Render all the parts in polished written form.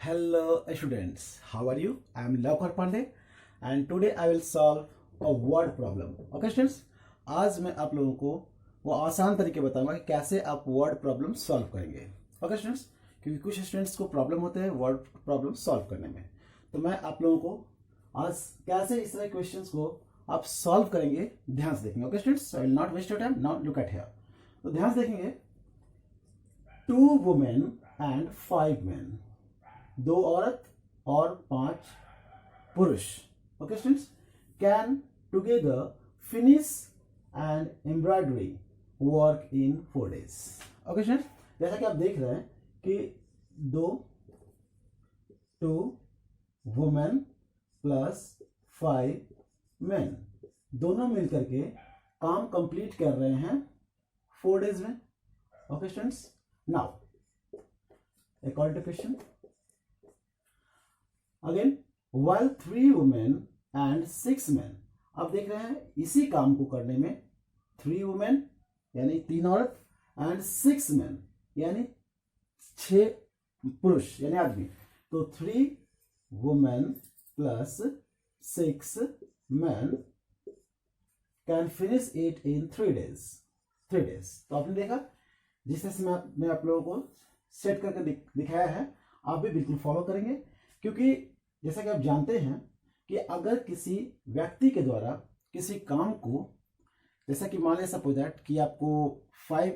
Hello students, how are you? I am Lavkar Pandey and today I will solve a word problem. Okay students, आज मैं आप लोगों को वो आसान तरीके बताऊंगा कि कैसे आप वर्ड प्रॉब्लम सॉल्व करेंगे. ओके स्टूडेंट्स, क्योंकि कुछ स्टूडेंट्स को प्रॉब्लम होते हैं वर्ड प्रॉब्लम सॉल्व करने में, तो मैं आप लोगों को आज कैसे इस तरह क्वेश्चंस को आप सॉल्व करेंगे ध्यान से देखेंगे. Okay students, I will not waste your time. Now look at here. तो ध्यान से देखेंगे. 2 women and 5 men, 2 औरत और 5 पुरुष. Okay students, can together finish and embroidery work in 4 days. Okay students, जैसा कि आप देख रहे हैं कि 2 वुमेन प्लस 5 मेन दोनों मिलकर के काम कंप्लीट कर रहे हैं 4 days में. Okay students, now according to question again, while 3 women and 6 men. आप देख रहे हैं इसी काम को करने में 3 women यानी 3 औरत एंड 6 men यानी 6 पुरुष यानी आदमी. तो 3 women plus 6 men can finish it in 3 days. तो आपने देखा जिस तरह से मैं आप लोगों को सेट करके दिखाया है, आप भी बिल्कुल फॉलो करेंगे. क्योंकि जैसा कि आप जानते हैं कि अगर किसी व्यक्ति के द्वारा किसी काम को, जैसा कि मान लिया सपोज दैट कि आपको 5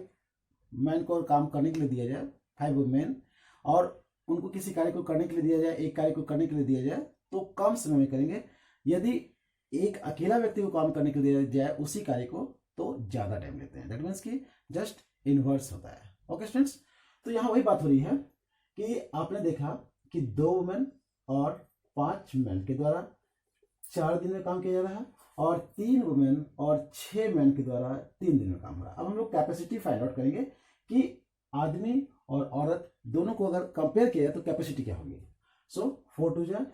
मैन को काम करने के लिए दिया जाए, 5 मेन, और उनको किसी कार्य को करने के लिए दिया जाए, एक कार्य को करने के लिए दिया जाए, तो कम समय में करेंगे. यदि एक अकेला व्यक्ति को काम करने के लिए दिया जाए उसी कार्य को, तो ज्यादा टाइम लेते हैं. दैट मीन्स कि जस्ट इनवर्स होता है. ओके स्टूडेंट्स, तो यहाँ वही बात हो रही है कि आपने देखा कि 2 वुमेन और 5 मेन के द्वारा 4 दिन में काम किया जा रहा है, और 3 वुमेन और 6 मेन के द्वारा 3 दिन में काम हो रहा है. अब हम लोग कैपेसिटी फाइंड आउट करेंगे कि आदमी और औरत दोनों को अगर कंपेयर किया तो कैपेसिटी क्या होगी. सो 4 2 जा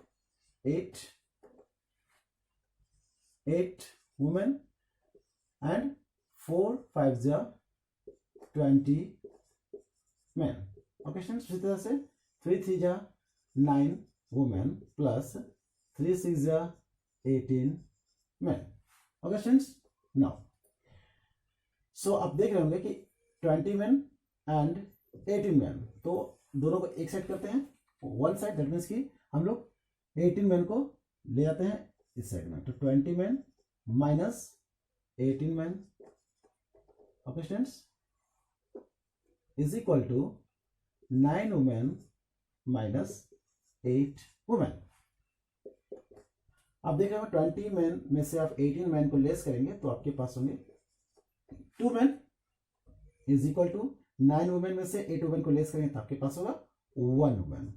8 वुमेन एंड 4 5 जा 20 मेन. ओके स्टूडेंट्स, इसी तरह से 3 3 जा 9 वुमेन प्लस 3 6 जा 18 men. Okay students, now so आप देख रहे होंगे कि 20 मेन एंड 18 मेन, तो दोनों को एक साइड करते हैं वन साइड. दैट मीन्स कि हम लोग 18 मेन को ले आते हैं इस साइड में, तो 20 men minus 18 men. Okay students, is equal to 9 women minus 8 women. आप देख रहे हो 20 मेन में से आप 18 मेन को लेस करेंगे तो आपके पास होंगे 2 men is equal to 9 women में से 8 वुमेन को लेस करेंगे तो आपके पास होगा 1 वुमेन.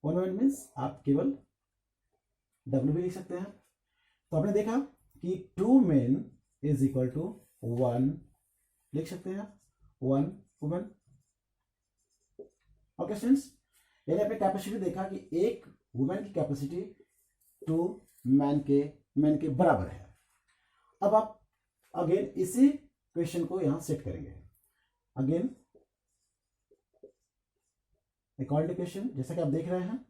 1 वुमेन मीन्स आप केवल W भी लिख सकते हैं. तो आपने देखा कि 2 मेन इज इक्वल टू 1 लिख सकते हैं, 1 वुमेन. ओके स्टूडेंट्स, यानी आपने कैपेसिटी देखा कि एक वुमेन की कैपेसिटी 2 मैन के बराबर है. अब आप अगेन इसी क्वेश्चन को यहां सेट करेंगे. अगेन अकॉर्डिंग टू क्वेश्चन, जैसा कि आप देख रहे हैं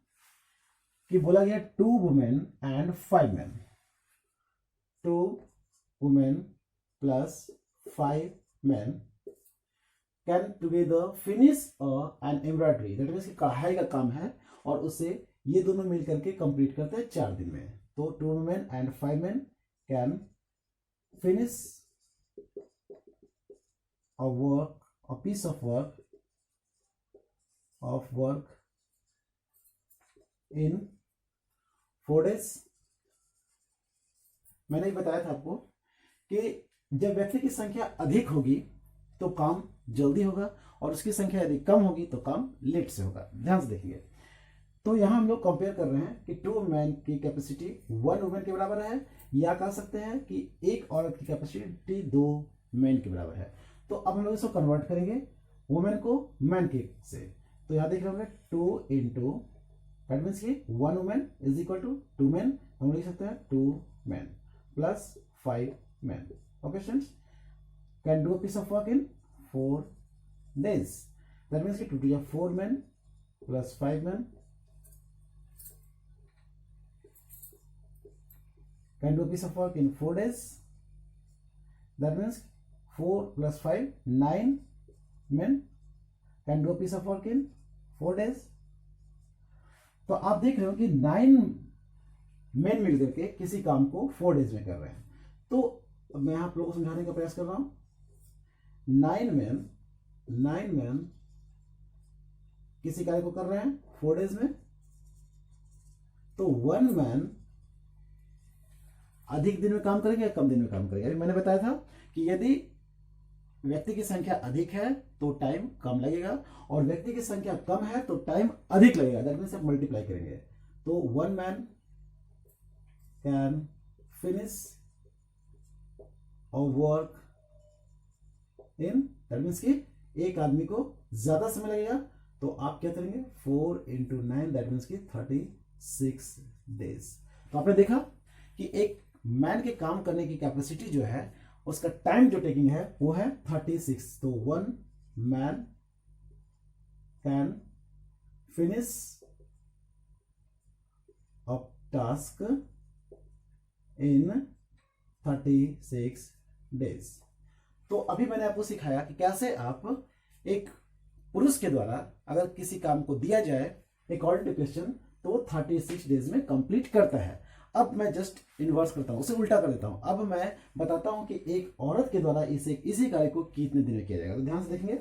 कि बोला गया 2 women and 5 men. 2 women plus 5 men can together finish an embroidery. That means कि कढ़ाई का काम है और उसे ये दोनों मिलकर के कंप्लीट करते हैं 4 दिन में. तो 2 women and 5 men can finish a piece of work in 4 days. मैंने ही बताया था आपको कि जब व्यक्ति की संख्या अधिक होगी तो काम जल्दी होगा, और उसकी संख्या यदि कम होगी तो काम लेट से होगा. ध्यान से देखिए. तो यहां हम लोग कंपेयर कर रहे हैं कि 2 मैन की कैपेसिटी 1 वुमेन के बराबर है, या कह सकते हैं कि एक औरत की कैपेसिटी 2 मैन के बराबर है. तो अब हम लोग इसको कन्वर्ट करेंगे वुमेन को मैन के से. तो यहां देख रहे होंगे 2 इंटू दैट मीन्स कि 1 women is equal to 2 man. हम लिख सकते हैं 2 man plus 5 man. Okay students, can do a piece of work in 4 days. That means कि 2 to 4 men plus 5 men can do piece of work in 4 days. That means 4 plus 5, 9 men can do a piece of work in 4 days. तो आप देख रहे हो कि 9 men मिलकर के किसी काम को 4 days में कर रहे हैं. तो मैं आप लोगों को समझाने का प्रयास कर रहा हूं. 9 men किसी कार्य को कर रहे हैं 4 days में. तो 1 man अधिक दिन में काम करेगा या कम दिन में काम करेगा. अभी मैंने बताया था कि यदि व्यक्ति की संख्या अधिक है तो टाइम कम लगेगा, और व्यक्ति की संख्या कम है तो टाइम अधिक लगेगा. दैट मीन्स आप मल्टीप्लाई करेंगे. तो 1 man कैन फिनिश और वर्क इन, दैट मीन्स कि एक आदमी को ज्यादा समय लगेगा. तो आप क्या करेंगे 4 into 9, दैट मीन्स कि 36 days. तो आपने देखा कि एक मैन के काम करने की कैपेसिटी जो है उसका टाइम जो टेकिंग है वो है 36. तो 1 man can finish a task in 36 days. तो अभी मैंने आपको सिखाया कि कैसे आप एक पुरुष के द्वारा अगर किसी काम को दिया जाए अकॉर्डिंग टू क्वेश्चन तो 36 days में कंप्लीट करता है. अब मैं जस्ट इन्वर्स करता हूं, उसे उल्टा कर देता हूं. अब मैं बताता हूं कि एक औरत के द्वारा इसी कार्य को कितने दिन में किया जाएगा. तो ध्यान से देखेंगे.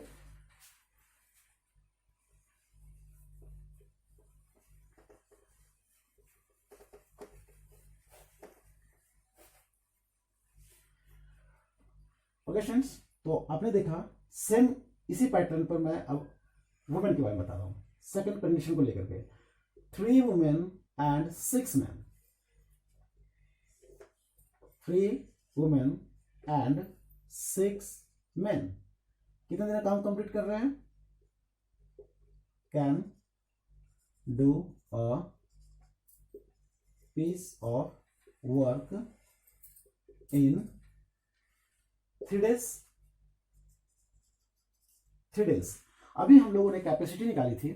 ओके स्टूडेंट्स, तो आपने देखा सेम इसी पैटर्न पर मैं अब वुमेन के बारे में बता रहा हूं. सेकंड कंडीशन को लेकर के 3 women and 6 men. 3 women and 6 men कितने दिन काम कंप्लीट कर रहे हैं. Can do a piece of work in 3 days. 3 days. अभी हम लोगों ने कैपेसिटी निकाली थी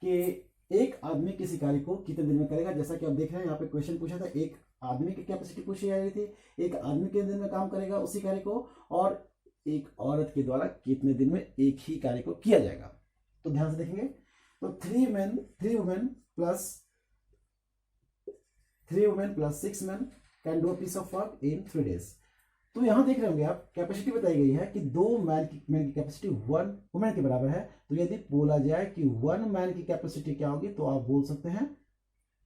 कि एक आदमी किसी कार्य को कितने दिन में करेगा. जैसा कि आप देख रहे हैं यहाँ पे क्वेश्चन पूछा था, एक आदमी की कैपेसिटी पूछी जा रही थी. एक आदमी कितने दिन में काम करेगा उसी कार्य को, और एक औरत के द्वारा कितने दिन में एक ही कार्य को किया जाएगा. तो ध्यान से देखेंगे. तो 3 women plus 6 men can do a piece of work in 3 days. तो यहां देख रहे होंगे आप कैपेसिटी बताई गई है कि 2 मैन की कैपेसिटी 1 वुमेन के बराबर है. तो यदि बोला जाए कि 1 मैन की कैपेसिटी क्या होगी तो आप बोल सकते हैं,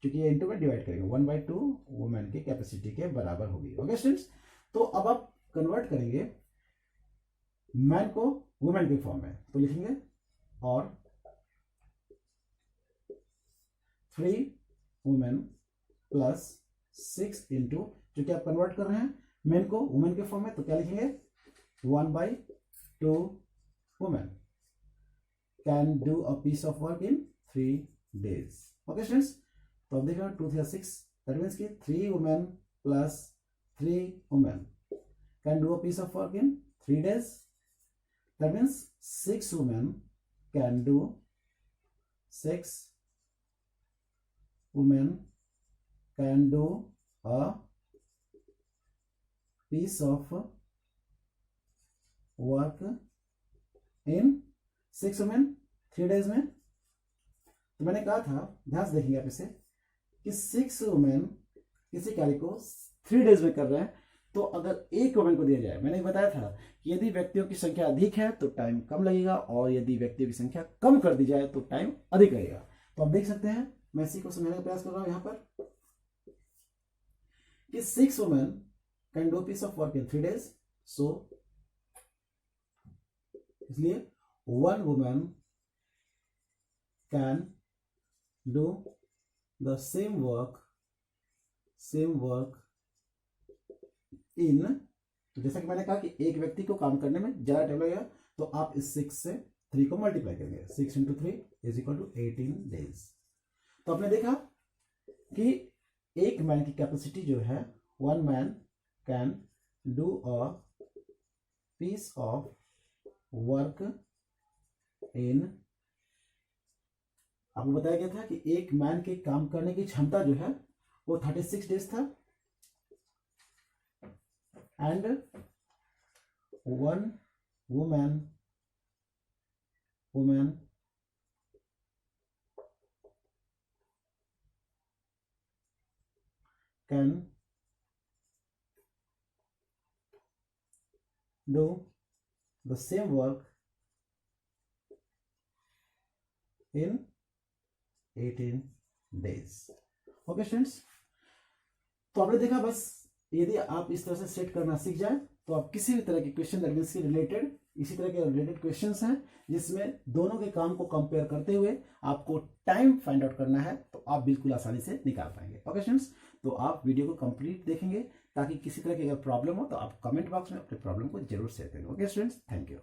क्योंकि ये इंटू में डिवाइड करेंगे, 1/2 वुमेन की कैपेसिटी के बराबर होगी. ओके स्टूडेंट्स, तो अब आप कन्वर्ट करेंगे मैन को वुमेन के फॉर्म में. तो लिखेंगे और 3 women plus 6 into, जो कि आप कन्वर्ट कर रहे हैं मैन को वुमेन के फॉर्म में, तो क्या लिखेंगे 1/2 women can do a piece of work in 3 days. Okay students, तो अब देख रहे हैं 2 3 6, दैट मीन्स कि 3 women plus 3 women can do a piece of work in 3 days. That means 6 women can do 6 women can do a piece of work in 6 women 3 days में. तो मैंने कहा था, ध्यान से देखेंगे आप इसे, कि 6 women किसी कार्य को 3 days में कर रहे हैं. तो अगर एक वुमेन को दिया जाए, मैंने बताया था कि यदि व्यक्तियों की संख्या अधिक है तो टाइम कम लगेगा, और यदि व्यक्तियों की संख्या कम कर दी जाए तो टाइम अधिक लगेगा. तो आप देख सकते हैं, मैं इसी को समझाने का प्रयास कर रहा हूं यहां पर कि 6 women can do a piece of work in 3 days. So इसलिए 1 woman can do the same work in, तो जैसा कि मैंने कहा कि एक व्यक्ति को काम करने में ज्यादा टाइम लगेगा, तो आप इस 6 से 3 को मल्टीप्लाई करेंगे. 6 into 3 is equal to 18 days. तो आपने देखा कि एक मैन की कैपेसिटी जो है 1 man can do a piece of work in, आपको बताया गया था कि एक मैन के काम करने की क्षमता जो है वो 36 days था. and one woman can do the same work in 18 days. Okay students, तो आपने देखा, बस यदि आप इस तरह से सेट करना सीख जाए तो आप किसी भी तरह के क्वेश्चन दैट से रिलेटेड, इसी तरह के रिलेटेड क्वेश्चंस हैं जिसमें दोनों के काम को कंपेयर करते हुए आपको टाइम फाइंड आउट करना है, तो आप बिल्कुल आसानी से निकाल पाएंगे। ओके स्टूडेंट्स, तो आप वीडियो को कंप्लीट देखेंगे ताकि किसी तरह की अगर प्रॉब्लम हो तो आप कमेंट बॉक्स में अपने प्रॉब्लम को जरूर शेयर करेंगे। Okay students, thank you.